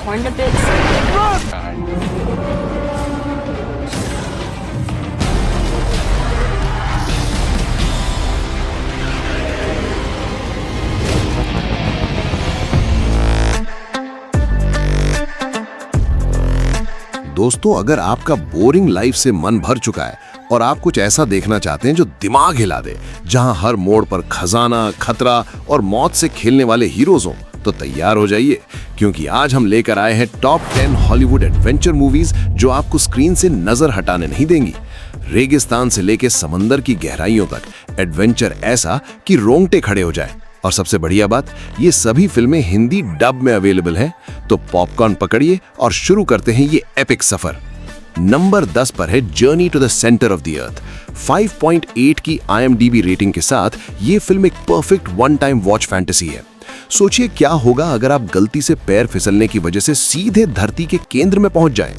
Corn to bits. दोस्तों, अगर आपका बोरिंग लाइफ से मन भर चुका है और आप कुछ ऐसा देखना चाहते हैं जो दिमाग हिला दे, जहां हर मोड़ पर खजाना, खतरा और मौत से खेलने वाले हीरोज हों, तो तैयार हो जाइए, क्योंकि आज हम लेकर आए हैं टॉप 10 हॉलीवुड एडवेंचर मूवीज जो आपको स्क्रीन से नजर हटाने नहीं देंगी। रेगिस्तान से लेकर समंदर की गहराइयों तक एडवेंचर ऐसा कि रोंगटे खड़े हो जाए। और सबसे बढ़िया बात, ये सभी फिल्में हिंदी डब में अवेलेबल हैं। तो पॉपकॉर्न पकड़िए और शुरू करते हैं ये एपिक सफर। नंबर 10 पर है Journey to the Centre of the Earth. 5.8 की IMDb रेटिंग के साथ ये फिल्म एक perfect one time watch fantasy है। सोचिए क्या होगा अगर आप गलती से पैर फिसलने की वजह से सीधे धरती के केंद्र में पहुंच जाएं।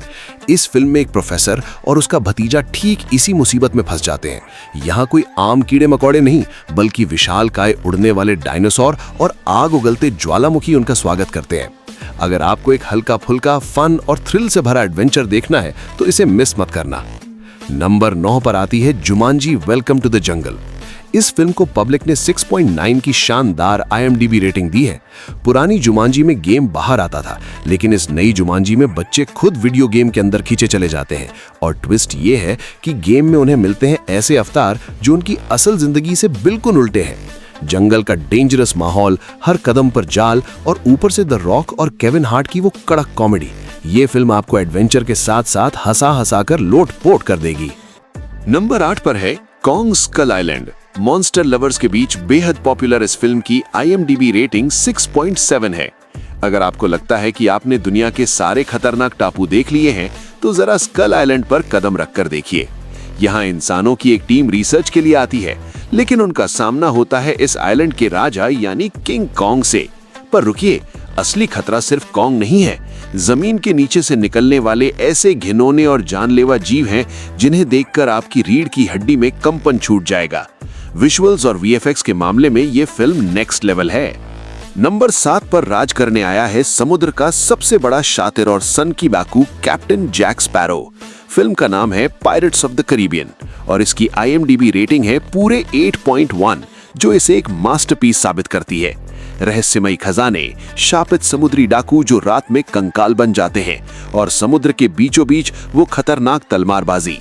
इस फिल्म में एक प्रोफेसर और उसका भतीजा ठीक इसी मुसीबत में फंस जाते हैं। यहाँ कोई आम कीड़े मकोड़े नहीं, बल्कि विशालकाय उड़ने वाले डायनासोर और आग उगलते ज्वालामुखी उनका स्वागत करते हैं। अगर आपको एक हल्का फुल्का फन और थ्रिल से भरा एडवेंचर देखना है तो इसे मिस मत करना। नंबर 9 पर आती है Jumanji Welcome to the Jungle. इस फिल्म को पब्लिक ने 6.9 की शानदार IMDb रेटिंग दी है। पुरानी जुमांजी में गेम बाहर आता था, लेकिन इस नई जुमांजी में बच्चे खुद वीडियो गेम के अंदर खींचे चले जाते हैं। और ट्विस्ट ये है कि गेम में उन्हें मिलते हैं ऐसे अवतार जो उनकी असल जिंदगी से बिल्कुल उल्टे हैं। जंगल का डेंजरस माहौल, हर कदम पर जाल और ऊपर से द रॉक और केविन हार्ट की वो कड़क कॉमेडी। ये फिल्म आपको एडवेंचर के साथ साथ हंसा हंसा कर लोट-पोट कर देगी। नंबर 8 पर है Kong Skull Island. Monster lovers के बीच बेहद पॉपुलर इस फिल्म की IMDb रेटिंग 6.7 है। अगर आपको लगता है कि आपने दुनिया के सारे खतरनाक टापू देख लिए हैं, तो जरा स्कल आइलैंड पर कदम रखकर देखिए। यहाँ इंसानों की एक टीम रिसर्च के लिए आती है, लेकिन उनका सामना होता है इस आइलैंड के राजा यानी किंग कॉन्ग से। पर रुकिए, असली खतरा सिर्फ कॉन्ग नहीं है। जमीन के नीचे से निकलने वाले ऐसे घिनौने और जानलेवा जीव हैं जिन्हें देखकर आपकी रीढ़ की हड्डी में कंपन छूट जाएगा। विजुअल्स और VFX के मामले में ये फिल्म नेक्स्ट लेवल है। नंबर 7 पर राज करने आया है समुद्र का सबसे बड़ा शातिर और सनकी बाकू कैप्टन जैक स्पैरो। फिल्म का नाम है पायरेट्स ऑफ द कैरिबियन और इसकी IMDb रेटिंग है पूरे 8.1, जो इसे एक मास्टरपीस साबित करती है। रहस्यमयी खजाने, शापित समुद्री डाकू जो रात में कंकाल बन जाते हैं, और समुद्र के बीचों बीच वो खतरनाक तलवारबाजी।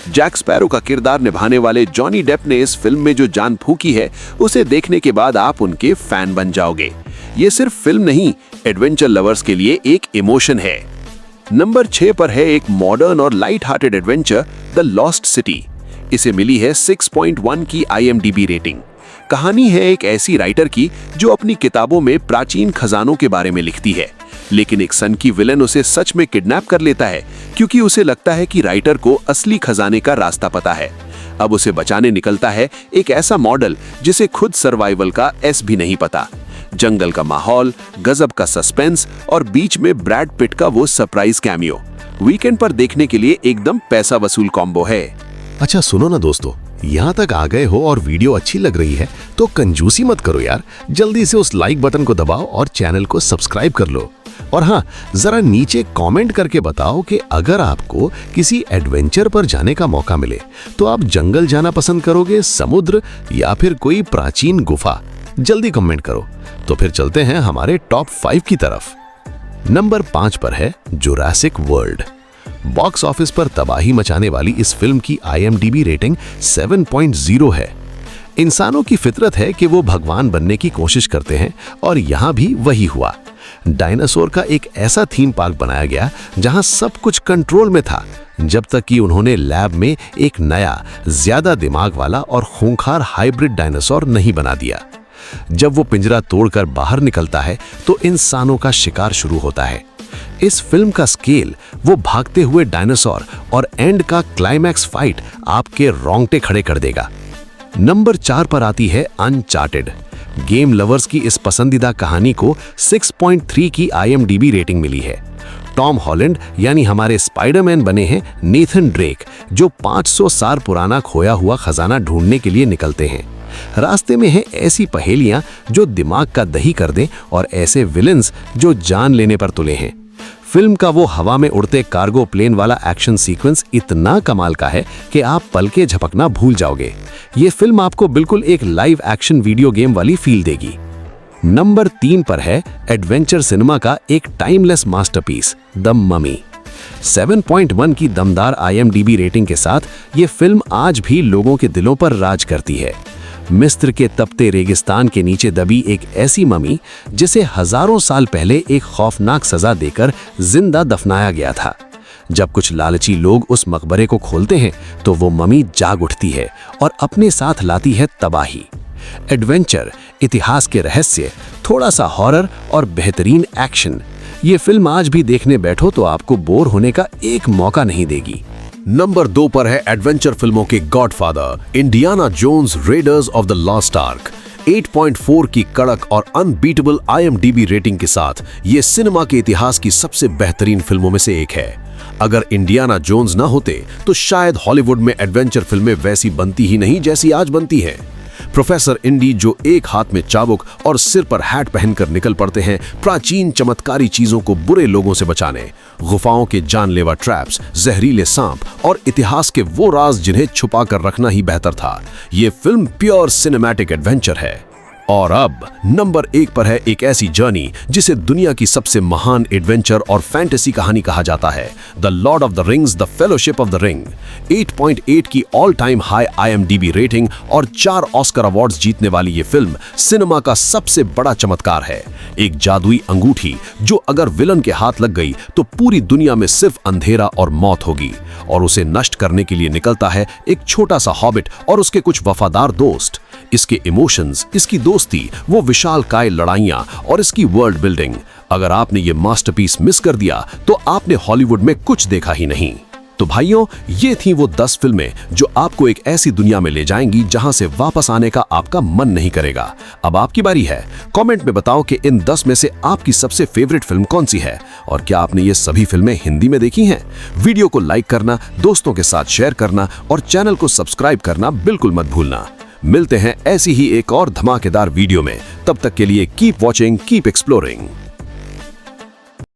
जैक स्पैरो का किरदार निभाने वाले जॉनी डेप ने इस फिल्म में जो जान फूंकी है, उसे देखने के बाद आप उनके फैन बन जाओगे। ये सिर्फ फिल्म नहीं, एडवेंचर लवर्स के लिए एक इमोशन है। नंबर 6 पर है एक मॉडर्न और light hearted adventure, the lost city. इसे मिली है 6.1 की IMDb रेटिंग। कहानी है एक ऐसी राइटर की जो अपनी किताबों में प्राचीन खजानों के बारे में लिखती है, लेकिन एक सनकी विलन उसे सच में किडनैप कर लेता है, क्योंकि उसे लगता है कि राइटर को असली खजाने का रास्ता पता है। अब उसे बचाने निकलता है एक ऐसा मॉडल जिसे खुद सर्वाइवल का एस भी नहीं पता। जंगल का माहौल, गजब का सस्पेंस और बीच में ब्रैड पिट का वो सरप्राइज कैमियो, वीकेंड पर देखने के लिए एकदम पैसा वसूल कॉम्बो है। अच्छा सुनो ना दोस्तों, यहाँ तक आ गए हो और वीडियो अच्छी लग रही है तो कंजूसी मत करो यार, जल्दी से उस लाइक बटन को दबाओ और चैनल को सब्सक्राइब कर लो। और हाँ, जरा नीचे कमेंट करके बताओ कि अगर आपको किसी एडवेंचर पर जाने का मौका मिले तो आप जंगल जाना पसंद करोगे, समुद्र, या फिर कोई प्राचीन गुफा। जल्दी कमेंट करो। तो फिर चलते हैं हमारे टॉप 5 की तरफ। नंबर 5 पर है जुरासिक वर्ल्ड। बॉक्स ऑफिस पर तबाही मचाने वाली इस फिल्म की IMDb रेटिंग 7.0 है। इंसानों की फितरत है कि वो भगवान बनने की कोशिश करते हैं, और यहाँ भी वही हुआ। डायनासोर का एक ऐसा थीम पार्क बनाया गया जहां सब कुछ कंट्रोल में था, जब तक कि उन्होंने लैब में एक नया, ज्यादा दिमाग वाला और खूंखार हाइब्रिड डायनासोर नहीं बना दिया। जब वो पिंजरा तोड़कर बाहर निकलता है तो इंसानों का शिकार शुरू होता है। इस फिल्म का स्केल, वो भागते हुए डायनासोर और एंड का क्लाइमैक्स फाइट आपके रोंगटे खड़े कर देगा। नंबर 4 पर आती है अनचार्टेड। गेम लवर्स की इस पसंदीदा कहानी को 6.3 की IMDb रेटिंग मिली है। टॉम हॉलैंड यानी हमारे स्पाइडरमैन बने हैं नेथन ड्रेक, जो 500 साल पुराना खोया हुआ खजाना ढूंढने के लिए निकलते हैं। रास्ते में हैं ऐसी पहेलियां जो दिमाग का दही कर दें और ऐसे विलेंस जो जान लेने पर तुले हैं। फिल्म का वो हवा में उड़ते कार्गो प्लेन वाला एक्शन सीक्वेंस इतना कमाल का है कि आप पल के झपकना भूल जाओगे। ये फिल्म आपको बिल्कुल एक लाइव एक्शन वीडियो गेम वाली फील देगी। नंबर 3 पर है एडवेंचर सिनेमा का एक टाइमलेस मास्टरपीस द ममी। 7.1 की दमदार IMDb रेटिंग के साथ ये फिल्म आज भी लोगों के दिलों पर राज करती है। मिस्र के तपते रेगिस्तान के नीचे दबी एक ऐसी ममी जिसे हजारों साल पहले एक खौफनाक सजा देकर जिंदा दफनाया गया था। जब कुछ लालची लोग उस मकबरे को खोलते हैं तो वो ममी जाग उठती है और अपने साथ लाती है तबाही। एडवेंचर, इतिहास के रहस्य, थोड़ा सा हॉरर और बेहतरीन एक्शन, ये फिल्म आज भी देखने बैठो तो आपको बोर होने का एक मौका नहीं देगी। नंबर 2 पर है एडवेंचर फिल्मों के godfather Indiana Jones Raiders of the Lost Ark. 8.4 की कड़क और अनबीटेबल IMDb रेटिंग के साथ ये सिनेमा के इतिहास की सबसे बेहतरीन फिल्मों में से एक है। अगर इंडियाना जोन्स ना होते तो शायद हॉलीवुड में एडवेंचर फिल्में वैसी बनती ही नहीं जैसी आज बनती हैं। प्रोफेसर इंडी जो एक हाथ में चाबुक और सिर पर हैट पहनकर निकल पड़ते हैं प्राचीन चमत्कारी चीजों को बुरे लोगों से बचाने, गुफाओं के जानलेवा ट्रैप्स, जहरीले सांप और इतिहास के वो राज जिन्हें छुपा कर रखना ही बेहतर था। ये फिल्म प्योर सिनेमैटिक एडवेंचर है। और अब नंबर 1 पर है एक ऐसी जर्नी जिसे दुनिया की सबसे महान एडवेंचर और फैंटेसी कहानी कहा जाता है, the Lord of the rings, the fellowship of the ring. 8.8 की all time high IMDb rating और 4 ऑस्कर अवार्ड्स जीतने वाली ये फिल्म सिनेमा का सबसे बड़ा चमत्कार है। एक जादुई अंगूठी जो अगर विलन के हाथ लग गई तो पूरी दुनिया में सिर्फ अंधेरा और मौत होगी, और उसे नष्ट करने के लिए निकलता है एक छोटा सा हॉबिट और उसके कुछ वफादार दोस्त। इसके इमोशंस, इसकी दोस्ती, वो विशालकाय लड़ाइयां और इसकी वर्ल्ड बिल्डिंग, अगर आपने ये मास्टरपीस मिस कर दिया तो आपने हॉलीवुड में कुछ देखा ही नहीं। तो भाइयों, ये थी वो 10 फिल्में जो आपको एक ऐसी दुनिया में ले जाएंगी जहां से वापस आने का आपका मन नहीं करेगा। अब आपकी बारी है, कमेंट में बताओ कि इन 10 में से आपकी सबसे फेवरेट फिल्म कौन सी है और क्या आपने ये सभी फिल्में हिंदी में देखी हैं। वीडियो को लाइक करना, दोस्तों के साथ शेयर करना और चैनल को सब्सक्राइब करना बिल्कुल मत भूलना। मिलते हैं ऐसी ही एक और धमाकेदार वीडियो में, तब तक के लिए कीप वॉचिंग, कीप एक्सप्लोरिंग।